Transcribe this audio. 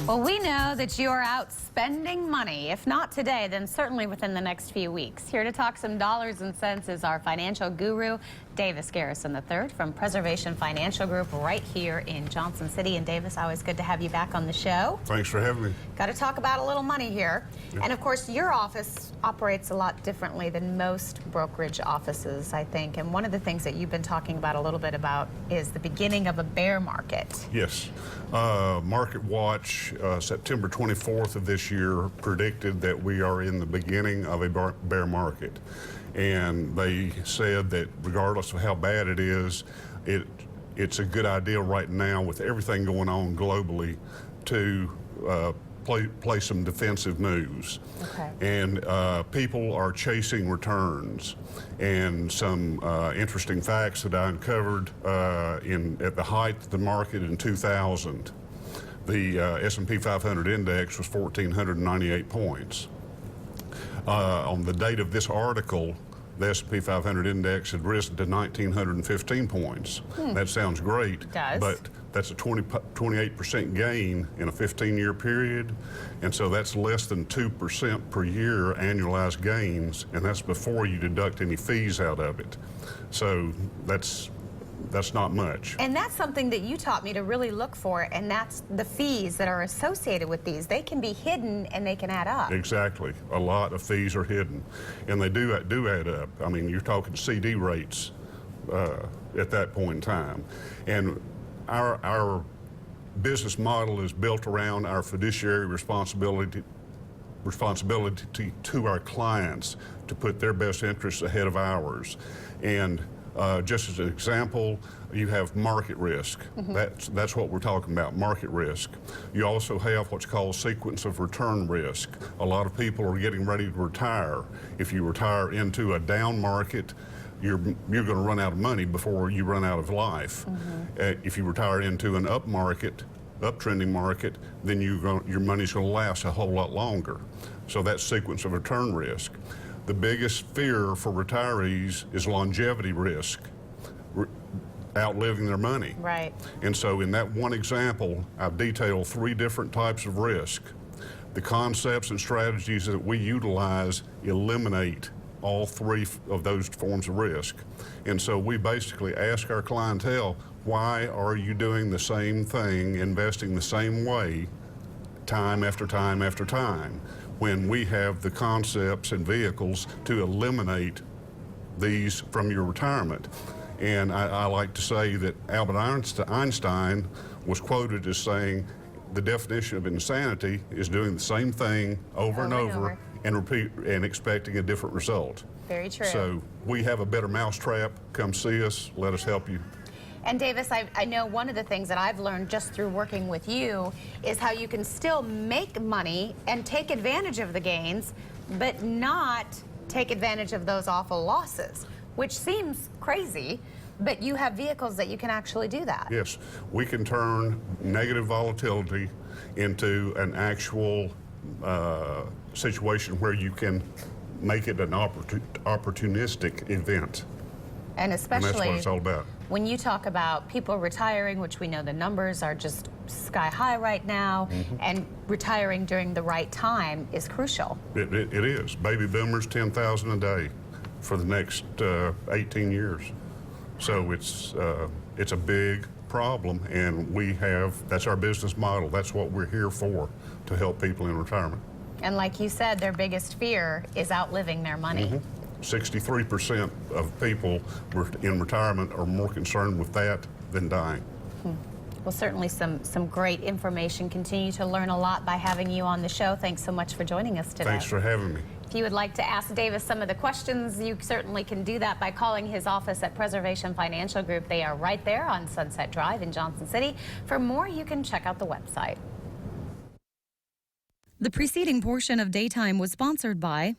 Well, we know that you are out spending money. If not today, then certainly within the next few weeks. Here to talk some dollars and cents is our financial guru, Garrison the Third from Preservation Financial Group right here in Johnson City. And Davis, always good to have you back on the show. Thanks for having me. Got to talk about a little money here. Yeah. And of course, your office operates a lot differently than most brokerage offices, I think. And one of the things that you've been talking about a little bit about is the beginning of a bear market. Yes. Market Watch, September 24th of this year, predicted that we are in the beginning of a bear market. And they said that regardless of how bad it is, it's a good idea right now with everything going on globally to play some defensive moves. Okay. And people are chasing returns. And some interesting facts that I uncovered at the height of the market in 2000, the S&P 500 index was 1,498 points. On the date of this article, the S&P 500 index had risen to 1,915 points. That sounds great, It does. but that's a 28% gain in a 15-year period, and so that's less than 2% per year annualized gains, and that's before you deduct any fees out of it. So that's not much. And that's something that you taught me to really look for, and that's the fees that are associated with these. They can be hidden and they can add up. Exactly. A lot of fees are hidden, and they do add up. I mean, you're talking CD rates at that point in time. And our business model is built around our fiduciary responsibility to our clients to put their best interests ahead of ours. And just as an example, you have market risk. That's what we're talking about, market risk. You also have what's called sequence of return risk. A lot of people are getting ready to retire. If you retire into a down market, you're going to run out of money before you run out of life. If you retire into an uptrending market, then your money's going to last a whole lot longer. So that's sequence of return risk. The biggest fear for retirees is longevity risk, outliving their money. Right. And so in that one example, I've detailed 3 different types of risk. The concepts and strategies that we utilize eliminate all 3 of those forms of risk. And so we basically ask our clientele, why are you doing the same thing, investing the same way, time after time after time, when we have the concepts and vehicles to eliminate these from your retirement. And I like to say that Albert Einstein was quoted as saying, the definition of insanity is doing the same thing over and over and repeat and expecting a different result. Very true. So we have a better mousetrap. Come see us. Let us help you. And Davis, I know one of the things that I've learned just through working with you is how you can still make money and take advantage of the gains, but not take advantage of those awful losses, which seems crazy, but you have vehicles that you can actually do that. Yes, we can turn negative volatility into an actual situation where you can make it an opportunistic event. And especially that's what it's all about. When you talk about people retiring, which we know the numbers are just sky high right now, and retiring during the right time is crucial. It is. Baby boomers, 10,000 a day for the next 18 years. So it's a big problem, and that's our business model. That's what we're here for, to help people in retirement. And like you said, their biggest fear is outliving their money. 63% of people in retirement are more concerned with that than dying. Well, certainly some great information. Continue to learn a lot by having you on the show. Thanks so much for joining us today. Thanks for having me. If you would like to ask Davis some of the questions, you certainly can do that by calling his office at Preservation Financial Group. They are right there on Sunset Drive in Johnson City. For more, you can check out the website. The preceding portion of Daytime was sponsored by